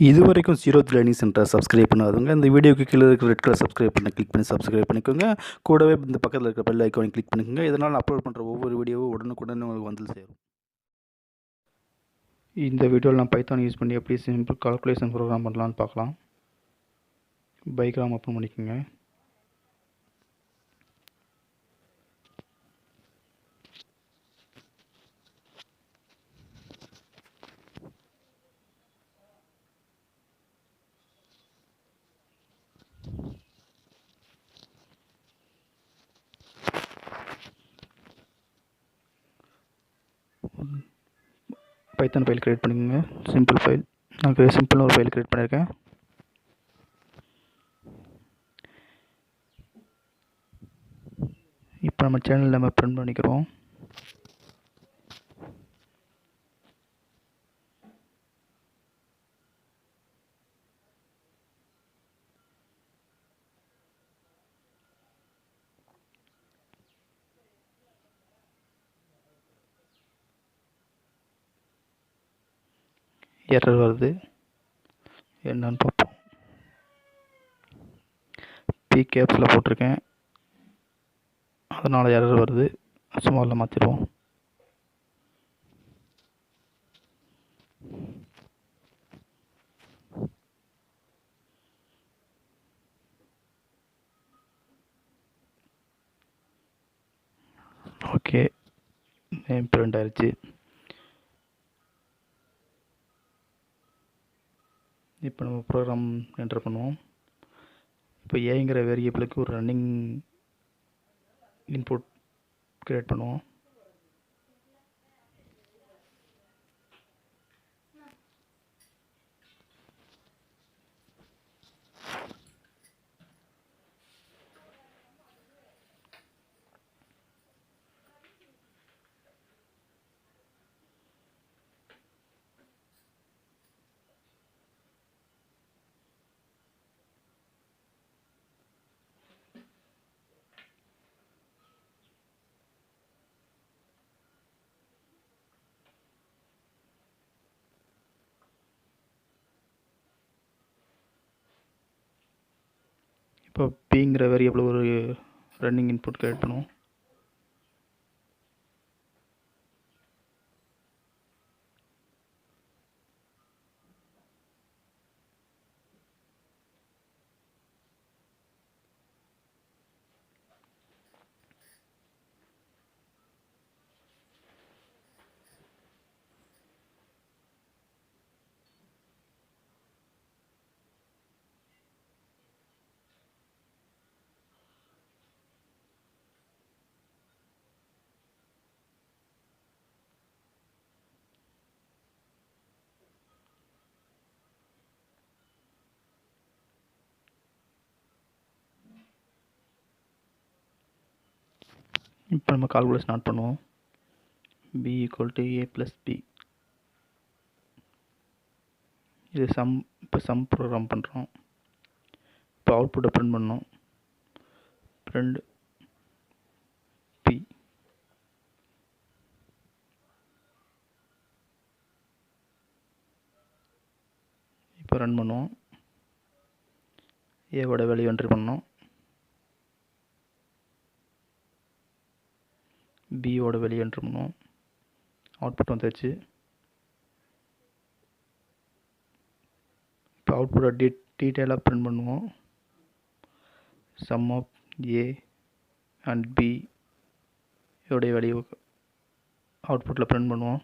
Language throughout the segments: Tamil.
இதுவரைக்கும் Zeroth லேர்னிங் சென்டரை சப்ஸ்கிரைப் பண்ணாதவங்க இந்த வீடியோக்கு கீழே இருக்கிற ரெட் கலர் சப்ஸ்கிரைப் பண்ண கிளிக் பண்ணி சப்ஸ்கிரைப் பண்ணிக்கோங்க. கூடவே இந்த பக்கத்தில் இருக்கிற பெல் ஐக்கானை கிளிக் பண்ணிக்கோங்க. இதனால் அப்லோட் பண்ணுற ஒவ்வொரு வீடியோவும் உடனுக்குடன் உங்களுக்கு வந்து சேரும். இந்த வீடியோவில் நான் பைத்தான் யூஸ் பண்ணி எப்படி சிம்பிள் கால்குலேஷன் ப்ரோக்ராம் பண்ணலான்னு பார்க்கலாம். பைக்ராம் ஓப்பன் பண்ணிக்கோங்க. பைத்தான் ஃபைல் கிரியேட் பண்ணிக்கோங்க. Simple file. நான் சிம்பிள்னு ஒரு ஃபைல் கிரியேட் பண்ணியிருக்கேன். இப்போ நம்ம சேனல் நம்ம பிரிண்ட் பண்ணிக்கிறோம். எரர் வருது, என்னன்னு பார்ப்போம். பி கேப்ஸில் போட்டிருக்கேன், அதனால் எரர் வருது. ஸ்மாலில் மாற்றிடுவோம். ஓகே, நேம் பிரிண்ட் ஆயிடுச்சு. இப்போ நம்ம ப்ரோக்ராம் என்டர் பண்ணுவோம். இப்போ ஏங்கிற வேரியபிளுக்கு ஒரு ரன்னிங் இன்புட் கிரியேட் பண்ணுவோம். இப்போ பிங்கிற வேரியபிள் ஒரு ரன்னிங் இன்புட் கிரியேட் பண்ணுவோம். இப்போ நம்ம கால்குலேஷன் ஸ்டார்ட் பண்ணுவோம். b = a + b. இது இப்போ சம் ப்ரோக்ராம் பண்ணுறோம். இப்போ அவுட்புட்டை பிரிண்ட் பண்ணோம். Print p. இப்போ ரன் பண்ணுவோம். ஏவோட வேல்யூ என்ட்ரி பண்ணோம். பியோட வேல்யூ என்ட்ரி பண்ணுவோம். அவுட்புட் வந்துச்சு. இப்போ அவுட்புட்டை டீட்டெயிலாக பிரிண்ட் பண்ணுவோம். Sum of A and B இதோடைய வேல்யூ அவுட்புட்டில் பிரிண்ட் பண்ணுவோம்.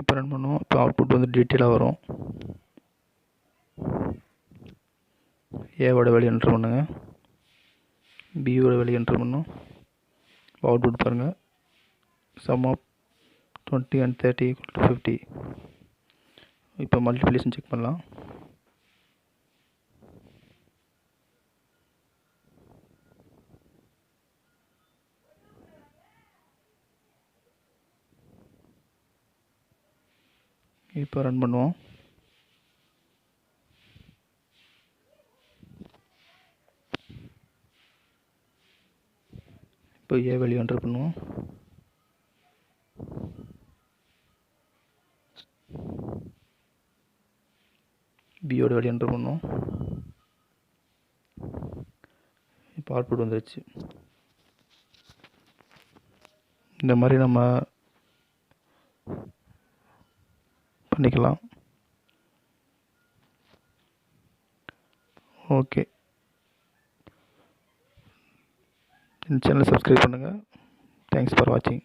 இப்போ ரன் பண்ணுவோம். இப்போ அவுட்புட் வந்து டீட்டெயிலாக வரும். ஏவோட வேல்யூ என்ட்ரு பண்ணுங்க, பியோட வேல்யூ என்ட்ரு பண்ணும். அவுட்புட் பாருங்கள், சம் ஆஃப் 20 and 30 = 50. இப்போ மல்டிப்ளிகேஷன் செக் பண்ணலாம். இப்போ ரன் பண்ணுவோம். இப்போ ஏ வேல்யூ என்ட்ரு பண்ணுவோம். பியோட வேல்யூ என்ட்ரு பண்ணுவோம். இப்போ அவுட்புட் வந்துடுச்சு. இந்த மாதிரி நம்ம பண்ணிக்கலாம். ஓகே, இந்த சேனலை சப்ஸ்கிரைப் பண்ணுங்கள். தேங்க்ஸ் ஃபார் வாட்சிங்.